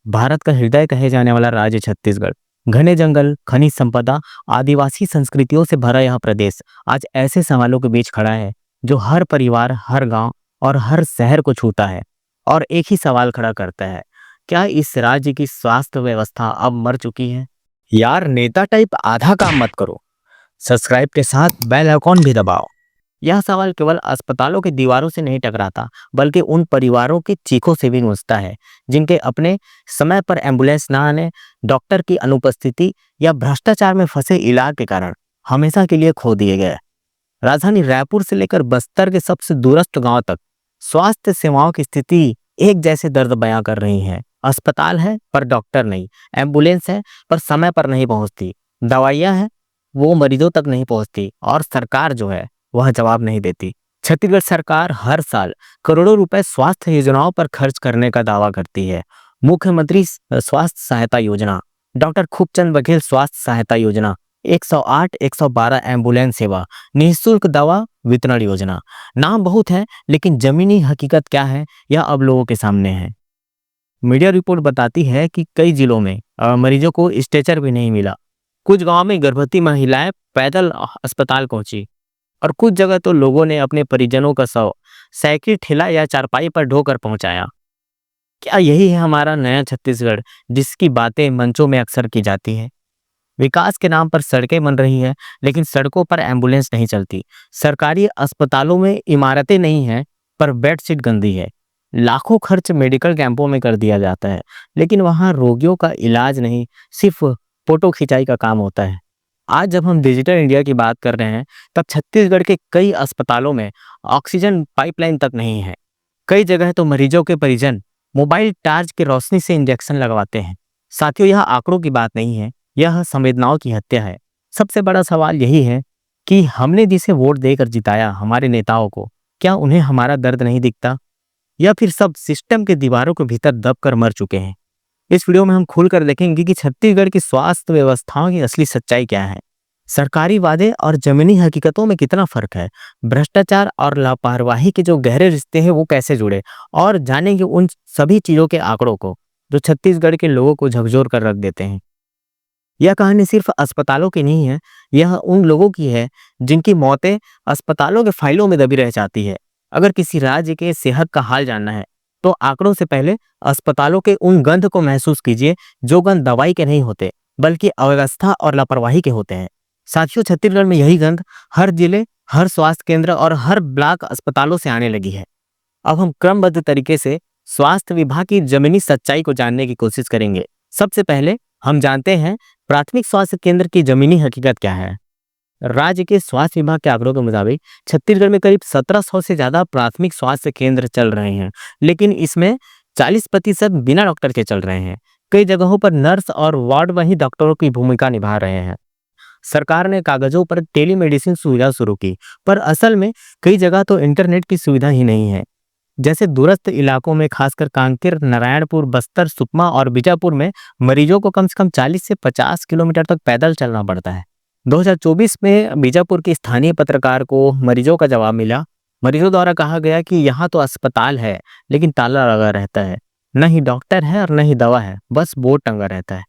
भारत का हृदय कहे जाने वाला राज्य छत्तीसगढ़, घने जंगल, खनिज संपदा, आदिवासी संस्कृतियों से भरा यह प्रदेश आज ऐसे सवालों के बीच खड़ा है जो हर परिवार, हर गांव और हर शहर को छूता है और एक ही सवाल खड़ा करता है, क्या इस राज्य की स्वास्थ्य व्यवस्था अब मर चुकी है? यार, नेता टाइप आधा काम मत करो, सब्सक्राइब के साथ बेल आइकॉन भी दबाओ। यह सवाल केवल अस्पतालों की दीवारों से नहीं टकराता, बल्कि उन परिवारों की चीखों से भी गूंजता है जिनके अपने समय पर एम्बुलेंस ना आने, डॉक्टर की अनुपस्थिति या भ्रष्टाचार में फंसे इलाज के कारण हमेशा के लिए खो दिए गए। राजधानी रायपुर से लेकर बस्तर के सबसे दूरस्थ गांव तक स्वास्थ्य सेवाओं की स्थिति एक जैसे दर्द बयां कर रही है। अस्पताल है पर डॉक्टर नहीं, एम्बुलेंस है पर समय पर नहीं पहुंचती, दवाइयां हैं वो मरीजों तक नहीं पहुंचती और सरकार जो है वह जवाब नहीं देती। छत्तीसगढ़ सरकार हर साल करोड़ों रुपए स्वास्थ्य योजनाओं पर खर्च करने का दावा करती है। मुख्यमंत्री स्वास्थ्य सहायता योजना, डॉक्टर खूबचंद बघेल स्वास्थ्य सहायता योजना, 108, 112 एम्बुलेंस सेवा, निःशुल्क दवा वितरण योजना। नाम बहुत है, लेकिन जमीनी हकीकत क्या है यह अब लोगों के सामने है। मीडिया रिपोर्ट बताती है कि कई जिलों में मरीजों को स्ट्रेचर भी नहीं मिला। कुछ गांव में गर्भवती महिलाएं पैदल अस्पताल पहुंची और कुछ जगह तो लोगों ने अपने परिजनों का शव साइकिल ठेला या चारपाई पर ढोकर पहुंचाया। क्या यही है हमारा नया छत्तीसगढ़ जिसकी बातें मंचों में अक्सर की जाती है? विकास के नाम पर सड़कें बन रही हैं, लेकिन सड़कों पर एम्बुलेंस नहीं चलती। सरकारी अस्पतालों में इमारतें नहीं हैं, पर बेडशीट गंदी है। लाखों खर्च मेडिकल कैंपों में कर दिया जाता है, लेकिन वहां रोगियों का इलाज नहीं, सिर्फ फोटो खिंचाई का काम होता है। आज जब हम डिजिटल इंडिया की बात कर रहे हैं, तब छत्तीसगढ़ के कई अस्पतालों में ऑक्सीजन पाइपलाइन तक नहीं है। कई जगह तो मरीजों के परिजन मोबाइल टार्च की रोशनी से इंजेक्शन लगवाते हैं। साथियों, यह आंकड़ों की बात नहीं है, यह संवेदनाओं की हत्या है। सबसे बड़ा सवाल यही है कि हमने जिसे वोट देकर जिताया, हमारे नेताओं को, क्या उन्हें हमारा दर्द नहीं दिखता, या फिर सब सिस्टम के दीवारों के भीतर दबकर मर चुके हैं? इस वीडियो में हम खुलकर देखेंगे कि छत्तीसगढ़ की स्वास्थ्य व्यवस्थाओं की असली सच्चाई क्या है, सरकारी वादे और जमीनी हकीकतों में कितना फर्क है, भ्रष्टाचार और लापरवाही के जो गहरे रिश्ते हैं वो कैसे जुड़े, और जानेंगे उन सभी चीजों के आंकड़ों को जो छत्तीसगढ़ के लोगों को झकझोर कर रख देते हैं। यह कहानी सिर्फ अस्पतालों की नहीं है, यह उन लोगों की है जिनकी मौतें अस्पतालों के फाइलों में दबी रह जाती है। अगर किसी राज्य के सेहत का हाल जानना है, तो आंकड़ों से पहले अस्पतालों के उन गंध को महसूस कीजिए, जो गंध दवाई के नहीं होते, बल्कि अव्यवस्था और लापरवाही के होते हैं। साथियों, छत्तीसगढ़ में यही गंध हर जिले, हर स्वास्थ्य केंद्र और हर ब्लॉक अस्पतालों से आने लगी है। अब हम क्रमबद्ध तरीके से स्वास्थ्य विभाग की जमीनी सच्चाई को जानने की कोशिश करेंगे। सबसे पहले हम जानते हैं प्राथमिक स्वास्थ्य केंद्र की जमीनी हकीकत क्या है। राज्य के स्वास्थ्य विभाग के आंकड़ों के मुताबिक छत्तीसगढ़ में करीब 1700 से ज्यादा प्राथमिक स्वास्थ्य केंद्र चल रहे हैं, लेकिन इसमें 40% बिना डॉक्टर के चल रहे हैं। कई जगहों पर नर्स और वार्ड वही डॉक्टरों की भूमिका निभा रहे हैं। सरकार ने कागजों पर टेलीमेडिसिन सुविधा शुरू की, पर असल में कई जगह तो इंटरनेट की सुविधा ही नहीं है। जैसे दूरस्थ इलाकों में, खासकर कांकेर, नारायणपुर, बस्तर, सुकमा और बीजापुर में मरीजों को कम से कम 40 से 50 किलोमीटर तक पैदल चलना पड़ता है। 2024 में बीजापुर के स्थानीय पत्रकार को मरीजों का जवाब मिला। मरीजों द्वारा कहा गया कि यहाँ तो अस्पताल है, लेकिन ताला लगा रहता है, न ही डॉक्टर है और न ही दवा है, बस बोर्ड टंगा रहता है।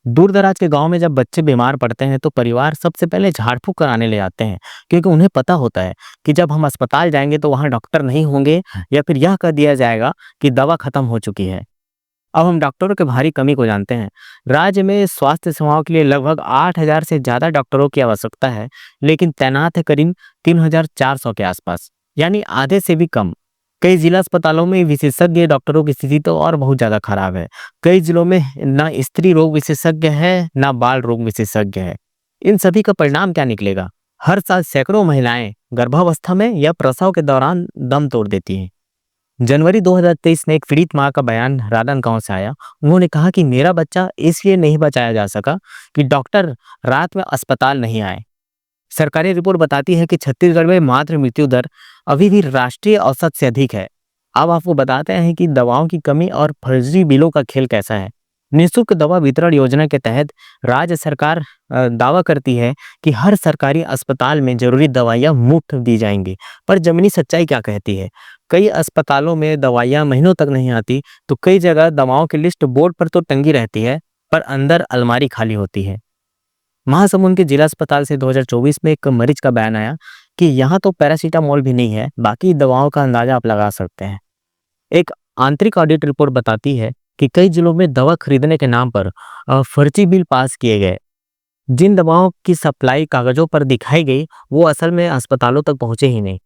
दूर दराज के गांव में जब बच्चे बीमार पड़ते हैं तो परिवार सबसे पहले झाड़ फूक कराने ले जाते हैं, क्योंकि उन्हें पता होता है कि जब हम अस्पताल जाएंगे तो वहां डॉक्टर नहीं होंगे, या फिर यह कह दिया जाएगा कि दवा खत्म हो चुकी है। अब हम डॉक्टरों के भारी कमी को जानते हैं। राज्य में स्वास्थ्य सेवाओं के लिए लगभग 8000 से ज्यादा डॉक्टरों की आवश्यकता है, लेकिन तैनात है करीब 3400 के आसपास, यानी आधे से भी कम। कई जिला अस्पतालों में विशेषज्ञ डॉक्टरों की स्थिति तो और बहुत ज्यादा खराब है। कई जिलों में ना स्त्री रोग विशेषज्ञ है, ना बाल रोग विशेषज्ञ है। इन सभी का परिणाम क्या निकलेगा? हर साल सैकड़ों महिलाएं गर्भावस्था में या प्रसव के दौरान दम तोड़ देती हैं। जनवरी 2023 में एक पीड़ित मां का बयान राजनांदगांव से आया। उन्होंने कहा कि मेरा बच्चा इसलिए नहीं बचाया जा सका कि डॉक्टर रात में अस्पताल नहीं आए। सरकारी रिपोर्ट बताती है कि छत्तीसगढ़ में मातृ मृत्यु दर अभी भी राष्ट्रीय औसत से अधिक है। अब आपको बताते हैं कि दवाओं की कमी और फर्जी बिलों का खेल कैसा है। निःशुल्क दवा वितरण योजना के तहत राज्य सरकार दावा करती है कि हर सरकारी अस्पताल में जरूरी दवाइयाँ मुफ्त दी जाएंगी। पर जमीनी सच्चाई क्या कहती है? कई अस्पतालों में दवाइयाँ महीनों तक नहीं आती, तो कई जगह दवाओं की लिस्ट बोर्ड पर तो टंगी रहती है, पर अंदर अलमारी खाली होती है। महासमुंद के जिला अस्पताल से 2024 में एक मरीज का बयान आया कि यहाँ तो पैरासीटामोल भी नहीं है, बाकी दवाओं का अंदाजा आप लगा सकते हैं। एक आंतरिक ऑडिट रिपोर्ट बताती है कि कई जिलों में दवा खरीदने के नाम पर फर्जी बिल पास किए गए। जिन दवाओं की सप्लाई कागजों पर दिखाई गई, वो असल में अस्पतालों तक पहुंचे ही नहीं।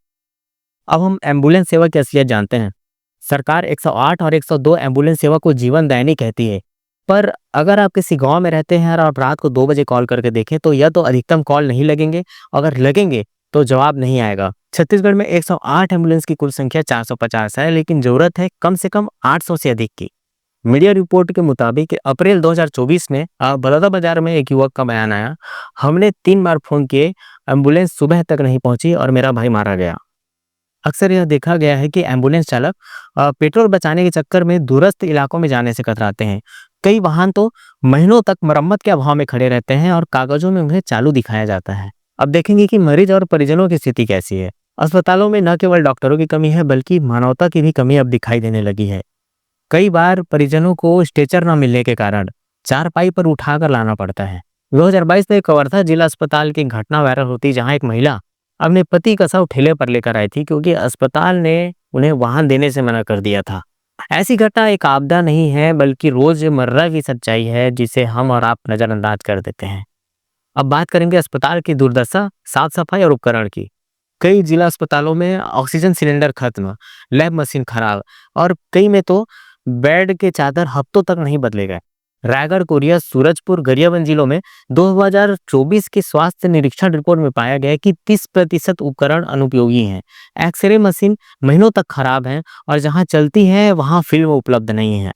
अब हम एम्बुलेंस सेवा की असलियत जानते हैं। सरकार 108 और 102 एम्बुलेंस सेवा को जीवनदायिनी कहती है, पर अगर आप किसी गांव में रहते हैं और आप रात को 2 बजे कॉल करके देखें, तो या तो अधिकतम कॉल नहीं लगेंगे, अगर लगेंगे तो जवाब नहीं आएगा। छत्तीसगढ़ में 108 एम्बुलेंस की कुल संख्या 450 है, लेकिन जरूरत है कम से कम 800 से अधिक की। मीडिया रिपोर्ट के मुताबिक अप्रैल 2024 में बलौदाबाजार में एक युवक का बयान आया, हमने 3 बार फोन किए, एम्बुलेंस सुबह तक नहीं पहुंची और मेरा भाई मारा गया। अक्सर यह देखा गया है कि एम्बुलेंस चालक पेट्रोल बचाने के चक्कर में दूरस्थ इलाकों में जाने से कतराते हैं। कई वाहन तो महीनों तक मरम्मत के अभाव में खड़े रहते हैं और कागजों में उन्हें चालू दिखाया जाता है। अब देखेंगे कि मरीज और परिजनों की स्थिति कैसी है। अस्पतालों में न केवल डॉक्टरों की कमी है, बल्कि मानवता की भी कमी अब दिखाई देने लगी है। कई बार परिजनों को स्ट्रेचर न मिलने के कारण चारपाई पर उठाकर लाना पड़ता है। 2022 में कवर्धा जिला अस्पताल की घटना वायरल होती, जहां एक महिला अपने पति का शव ठेले पर लेकर आई थी, क्योंकि अस्पताल ने उन्हें वाहन देने से मना कर दिया था। ऐसी घटना एक आपदा नहीं है, बल्कि रोजमर्रा की सच्चाई है, जिसे हम और आप नजरअंदाज कर देते हैं। अब बात करेंगे अस्पताल की दुर्दशा, साफ सफाई और उपकरण की। कई जिला अस्पतालों में ऑक्सीजन सिलेंडर खत्म, लैब मशीन खराब और कई में तो बेड के चादर हफ्तों तक नहीं बदले गए। रायगढ़, कोरिया, सूरजपुर, गरियाबंद जिलों में 2024 के स्वास्थ्य निरीक्षण रिपोर्ट में पाया गया कि 30% उपकरण अनुपयोगी हैं। एक्सरे मशीन महीनों तक खराब हैं और जहां चलती है वहां फिल्म उपलब्ध नहीं है।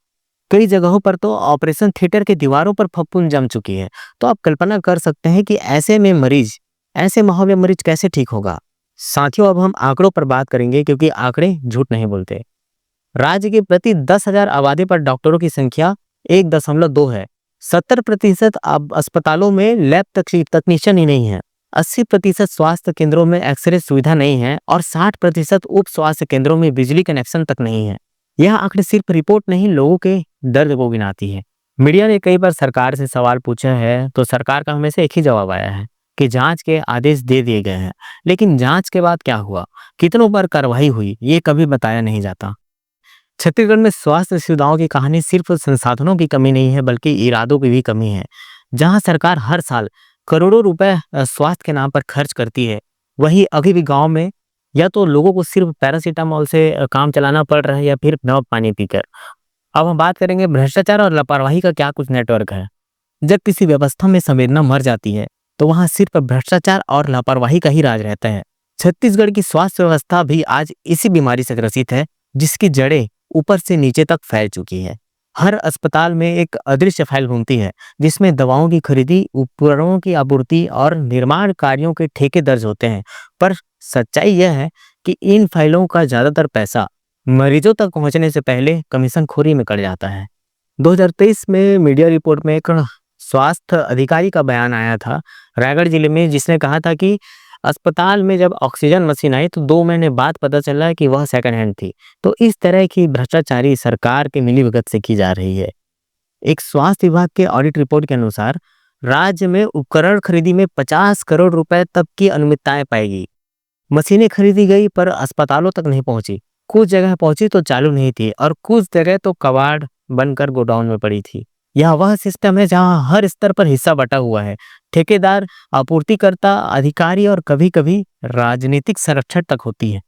कई जगहों पर तो ऑपरेशन थिएटर के दीवारों पर फफूंद जम चुकी है। तो आप कल्पना कर सकते हैं कि ऐसे माहौल में मरीज कैसे ठीक होगा। साथियों, अब हम आंकड़ों पर बात करेंगे, क्योंकि आंकड़े झूठ नहीं बोलते। राज्य के प्रति 10,000 आबादी पर डॉक्टरों की संख्या 1.2 है। 70% अब अस्पतालों में लैब तकनीशियन ही नहीं है। 80% स्वास्थ्य केंद्रों में एक्सरे सुविधा नहीं है और 60% उप स्वास्थ्य केंद्रों में बिजली कनेक्शन तक नहीं है। यह आंकड़े सिर्फ रिपोर्ट नहीं, लोगों के दर्द को गिनाती है। मीडिया ने कई बार सरकार से सवाल पूछा है, तो सरकार का हमेशा एक ही जवाब आया है कि जांच के आदेश दे दिए गए हैं, लेकिन जांच के बाद क्या हुआ, कितनों पर कार्रवाई हुई, ये कभी बताया नहीं जाता। छत्तीसगढ़ में स्वास्थ्य सुविधाओं की कहानी सिर्फ संसाधनों की कमी नहीं है, बल्कि इरादों की भी कमी है। जहां सरकार हर साल करोड़ों रुपए स्वास्थ्य के नाम पर खर्च करती है, वहीं अभी भी गांव में या तो लोगों को सिर्फ पैरासीटामोल से काम चलाना पड़ रहा है, या फिर नव पानी पीकर। अब हम बात करेंगे भ्रष्टाचार और लापरवाही का क्या कुछ नेटवर्क है। जब किसी व्यवस्था में संवेदना मर जाती है, तो वहां सिर्फ भ्रष्टाचार और लापरवाही का ही राज रहता है। छत्तीसगढ़ की स्वास्थ्य व्यवस्था भी आज इसी बीमारी से ग्रसित है, जिसकी जड़ें ऊपर से नीचे तक फैल चुकी है। हर अस्पताल में एक अदृश्य फाइल घूमती है, जिसमें दवाओं की खरीदी, उपकरणों की आपूर्ति और निर्माण कार्यों के ठेके दर्ज होते हैं। पर सच्चाई यह है कि इन फाइलों का ज्यादातर पैसा मरीजों तक पहुंचने से पहले कमीशनखोरी में कट जाता है। 2023 में मीडिया रिपोर्ट में एक स्वास्थ्य अधिकारी का बयान आया था रायगढ़ जिले में, जिसने कहा था कि अस्पताल में जब ऑक्सीजन मशीन आई तो 2 महीने बाद पता चला कि वह सेकंड हैंड थी। तो इस तरह की भ्रष्टाचारी सरकार की मिलीभगत से की जा रही है। एक स्वास्थ्य विभाग के ऑडिट रिपोर्ट के अनुसार राज्य में उपकरण खरीदी में 50 करोड़ रुपए तक की अनियमितताएं पाई गई। मशीनें खरीदी गई पर अस्पतालों तक नहीं पहुंची। कुछ जगह पहुंची तो चालू नहीं थी और कुछ जगह तो कबाड़ बनकर गोडाउन में पड़ी थी। यह वह सिस्टम है जहां हर स्तर पर हिस्सा बटा हुआ है। ठेकेदार, आपूर्तिकर्ता, अधिकारी और कभी-कभी राजनीतिक संरक्षण तक होती है।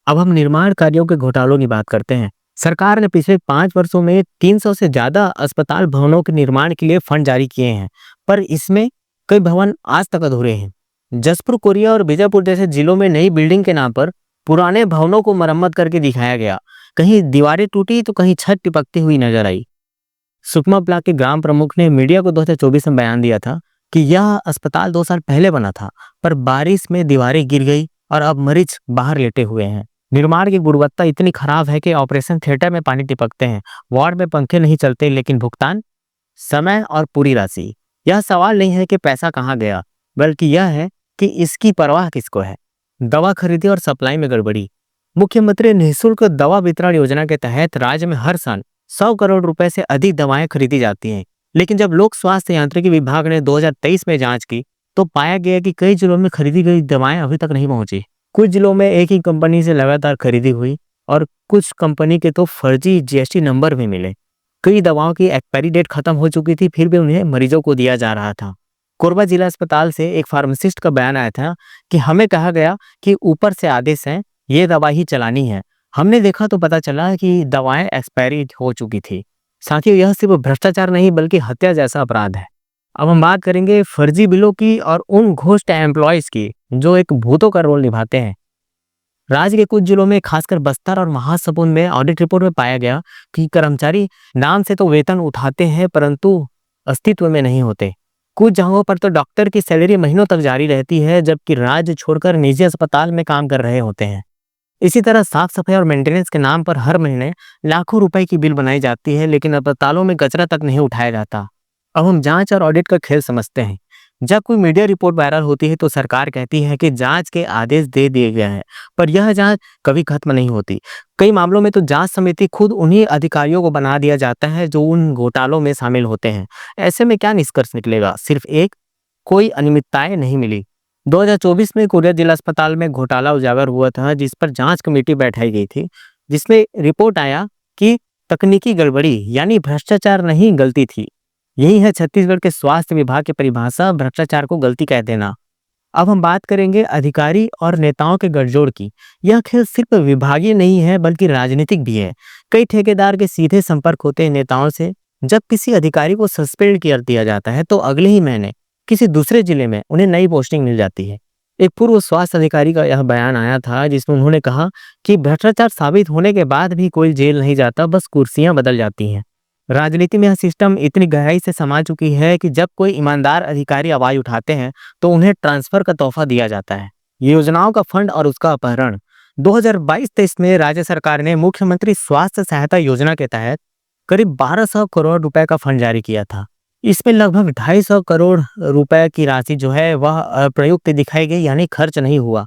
अब हम निर्माण कार्यों के घोटालों की बात करते हैं। सरकार ने पिछले 5 वर्षों में 300 से ज्यादा अस्पताल भवनों के निर्माण के लिए फंड जारी किए हैं, पर इसमें कई भवन आज तक अधूरे हैं। जसपुर, कोरिया और बीजापुर जैसे जिलों में नई बिल्डिंग के नाम पर पुराने भवनों को मरम्मत करके दिखाया गया। कहीं दीवारें टूटी तो कहीं छत टिपकती हुई नजर आई। सुकमा ब्लॉक के ग्राम प्रमुख ने मीडिया को 2024 में बयान दिया था कि यह अस्पताल 2 साल पहले बना था, पर बारिश में दीवारें गिर गई और अब मरीज बाहर लेटे हुए हैं। निर्माण की गुणवत्ता इतनी खराब है कि ऑपरेशन थिएटर में पानी टिपकते हैं, वार्ड में पंखे नहीं चलते, लेकिन भुगतान समय और पूरी राशि। यह सवाल नहीं है कि पैसा कहाँ गया, बल्कि यह है कि इसकी परवाह किसको है। दवा खरीदी और सप्लाई में गड़बड़ी। मुख्यमंत्री निःशुल्क दवा वितरण योजना के तहत राज्य में हर साल 100 करोड़ रुपए से अधिक दवाएं खरीदी जाती हैं। लेकिन जब लोक स्वास्थ्य यांत्रिकी विभाग ने 2023 में जांच की, तो पाया गया कि कई जिलों में खरीदी गई दवाएं अभी तक नहीं पहुंची। कुछ जिलों में एक ही कंपनी से लगातार खरीदी हुई और कुछ कंपनी के तो फर्जी जीएसटी नंबर भी मिले। कई दवाओं की एक्सपायरी डेट खत्म हो चुकी थी, फिर भी उन्हें मरीजों को दिया जा रहा था। कोरबा जिला अस्पताल से एक फार्मासिस्ट का बयान आया था कि हमें कहा गया कि ऊपर से आदेश है, ये दवा ही चलानी है। हमने देखा तो पता चला कि दवाएं एक्सपायरी हो चुकी थी। साथियों, यह सिर्फ भ्रष्टाचार नहीं बल्कि हत्या जैसा अपराध है। अब हम बात करेंगे फर्जी बिलों की और उन घोस्ट एम्प्लॉयज की जो एक भूतों का रोल निभाते हैं। राज्य के कुछ जिलों में खासकर बस्तर और महासमुंद में ऑडिट रिपोर्ट में पाया गया कि कर्मचारी नाम से तो वेतन उठाते हैं परंतु अस्तित्व में नहीं होते। कुछ जगहों पर तो डॉक्टर की सैलरी महीनों तक जारी रहती है, जबकि राज्य छोड़कर निजी अस्पताल में काम कर रहे होते हैं। इसी तरह साफ सफाई और मेंटेनेंस के नाम पर हर महीने लाखों रुपए की बिल बनाई जाती है, लेकिन अस्पतालों में कचरा तक नहीं उठाया जाता। अब हम जांच और ऑडिट का खेल समझते हैं। जब कोई मीडिया रिपोर्ट वायरल होती है तो सरकार कहती है कि जांच के आदेश दे दिए गए हैं, पर यह जांच कभी खत्म नहीं होती। कई मामलों में तो जांच समिति खुद उन्हीं अधिकारियों को बना दिया जाता है जो उन घोटालों में शामिल होते हैं। ऐसे में क्या निष्कर्ष निकलेगा? सिर्फ एक, कोई अनियमितताएं नहीं मिली। 2024 में कोरिया जिला अस्पताल में घोटाला उजागर हुआ था, जिस पर जांच कमेटी बैठाई गई थी, जिसमें रिपोर्ट आया कि तकनीकी गड़बड़ी यानी भ्रष्टाचार नहीं, गलती थी। यही है छत्तीसगढ़ के स्वास्थ्य विभाग की परिभाषा, भ्रष्टाचार को गलती कह देना। अब हम बात करेंगे अधिकारी और नेताओं के गठजोड़ की। यह खेल सिर्फ विभागीय नहीं है बल्कि राजनीतिक भी है। कई ठेकेदार के सीधे संपर्क होते हैं नेताओं से। जब किसी अधिकारी को सस्पेंड कर दिया जाता है तो अगले ही महीने किसी दूसरे जिले में उन्हें नई पोस्टिंग मिल जाती है। एक पूर्व स्वास्थ्य अधिकारी का यह बयान आया था जिसमें उन्होंने कहा कि भ्रष्टाचार साबित होने के बाद भी कोई जेल नहीं जाता, बस कुर्सियां बदल जाती हैं। राजनीति में यह सिस्टम इतनी गहराई से समा चुकी है कि जब कोई ईमानदार अधिकारी आवाज उठाते हैं तो उन्हें ट्रांसफर का तोहफा दिया जाता है। योजनाओं का फंड और उसका अपहरण। 2022-23 में राज्य सरकार ने मुख्यमंत्री स्वास्थ्य सहायता योजना के तहत करीब 1200 करोड़ रुपए का फंड जारी किया था। इसमें लगभग 250 करोड़ रुपए की राशि जो है वह अप्रयुक्त दिखाई गई, यानी खर्च नहीं हुआ।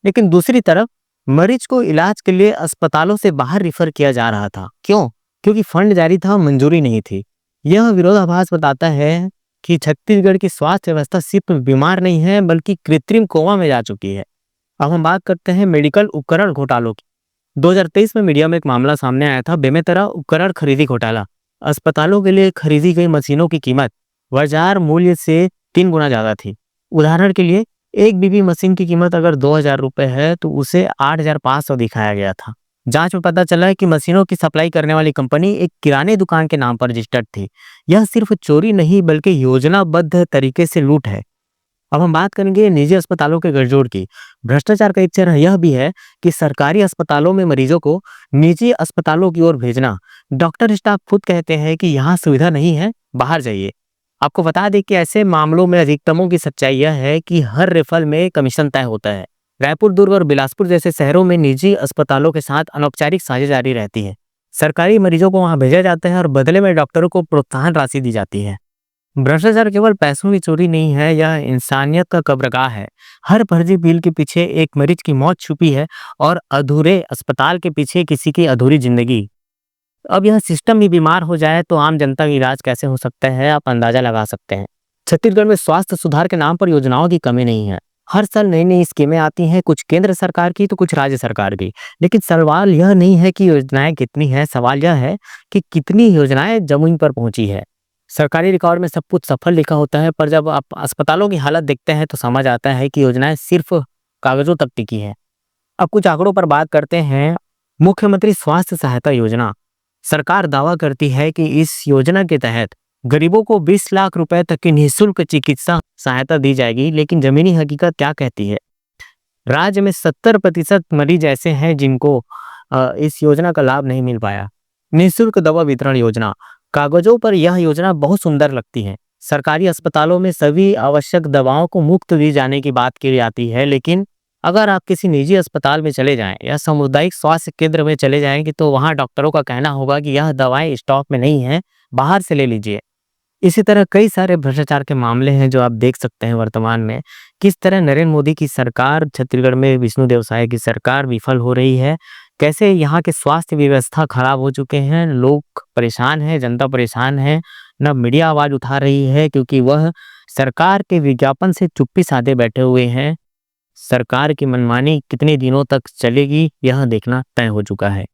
लेकिन दूसरी तरफ मरीज को इलाज के लिए अस्पतालों से बाहर रिफर किया जा रहा था। क्यों? क्योंकि फंड जारी था, मंजूरी नहीं थी। यह विरोधाभास बताता है कि छत्तीसगढ़ की स्वास्थ्य व्यवस्था सिर्फ बीमार नहीं है बल्कि कृत्रिम कोमा में जा चुकी है। अब हम बात करते हैं मेडिकल उपकरण घोटालों की। 2023 में मीडिया में एक मामला सामने आया था, बेमेतरा उपकरण खरीदी घोटाला। अस्पतालों के लिए खरीदी गई मशीनों की कीमत बाजार मूल्य से 3 गुना ज्यादा थी। उदाहरण के लिए एक बीबी मशीन की कीमत अगर 2000 रुपए है तो उसे 8500 दिखाया गया था। जांच में पता चला है कि मशीनों की सप्लाई करने वाली कंपनी एक किराने दुकान के नाम पर रजिस्टर्ड थी। यह सिर्फ चोरी नहीं बल्कि योजनाबद्ध तरीके से लूट है। अब हम बात करेंगे निजी अस्पतालों के गठजोड़ की। भ्रष्टाचार का एक चरण यह भी है कि सरकारी अस्पतालों में मरीजों को निजी अस्पतालों की ओर भेजना। डॉक्टर स्टाफ खुद कहते हैं कि यहाँ सुविधा नहीं है, बाहर जाइए। आपको बता दें कि ऐसे मामलों में अधिकतमों की सच्चाई यह है कि हर रेफर में कमीशन तय होता है। रायपुर, दुर्ग और बिलासपुर जैसे शहरों में निजी अस्पतालों के साथ अनौपचारिक साझेदारी रहती है। सरकारी मरीजों को वहां भेजा जाता है और बदले में डॉक्टरों को प्रोत्साहन राशि दी जाती है। भ्रष्टाचार केवल पैसों की चोरी नहीं है, यह इंसानियत का कब्रगाह है। हर फर्जी बिल के पीछे एक मरीज की मौत छुपी है और अधूरे अस्पताल के पीछे किसी की अधूरी जिंदगी। अब यह सिस्टम ही बीमार हो जाए तो आम जनता का इलाज कैसे हो सकता है, आप अंदाजा लगा सकते हैं। छत्तीसगढ़ में स्वास्थ्य सुधार के नाम पर योजनाओं की कमी नहीं है। हर साल नई नई स्कीमें आती हैं, कुछ केंद्र सरकार की तो कुछ राज्य सरकार की। लेकिन सवाल यह नहीं है कि योजनाएं कितनी है, सवाल यह है कि कितनी योजनाएं जमीन पर पहुंची है। सरकारी रिकॉर्ड में सब कुछ सफल लिखा होता है, पर जब आप अस्पतालों की हालत देखते हैं तो समझ आता है कि योजनाएं सिर्फ कागजों तक टिकी है। अब कुछ आंकड़ों पर बात करते हैं। मुख्यमंत्री स्वास्थ्य सहायता योजना। सरकार दावा करती है कि इस योजना के तहत गरीबों को 20 लाख रुपए तक की निःशुल्क चिकित्सा सहायता दी जाएगी, लेकिन जमीनी हकीकत क्या कहती है? राज्य में 70% मरीज ऐसे हैं जिनको इस योजना का लाभ नहीं मिल पाया। निःशुल्क दवा वितरण योजना। कागजों पर यह योजना बहुत सुंदर लगती है। सरकारी अस्पतालों में सभी आवश्यक दवाओं को मुफ्त दी जाने की बात की जाती है, लेकिन अगर आप किसी निजी अस्पताल में चले जाएं या सामुदायिक स्वास्थ्य केंद्र में चले जाएंगे तो वहां डॉक्टरों का कहना होगा कि यह दवाएं स्टॉक में नहीं है, बाहर से ले लीजिए। इसी तरह कई सारे भ्रष्टाचार के मामले हैं जो आप देख सकते हैं वर्तमान में, किस तरह नरेंद्र मोदी की सरकार, छत्तीसगढ़ में विष्णुदेव साय की सरकार विफल हो रही है। कैसे यहाँ के स्वास्थ्य व्यवस्था खराब हो चुके हैं, लोग परेशान हैं, जनता परेशान है, ना मीडिया आवाज़ उठा रही है क्योंकि वह सरकार के विज्ञापन से चुप्पी साधे बैठे हुए हैं। सरकार की मनमानी कितने दिनों तक चलेगी, यह देखना तय हो चुका है।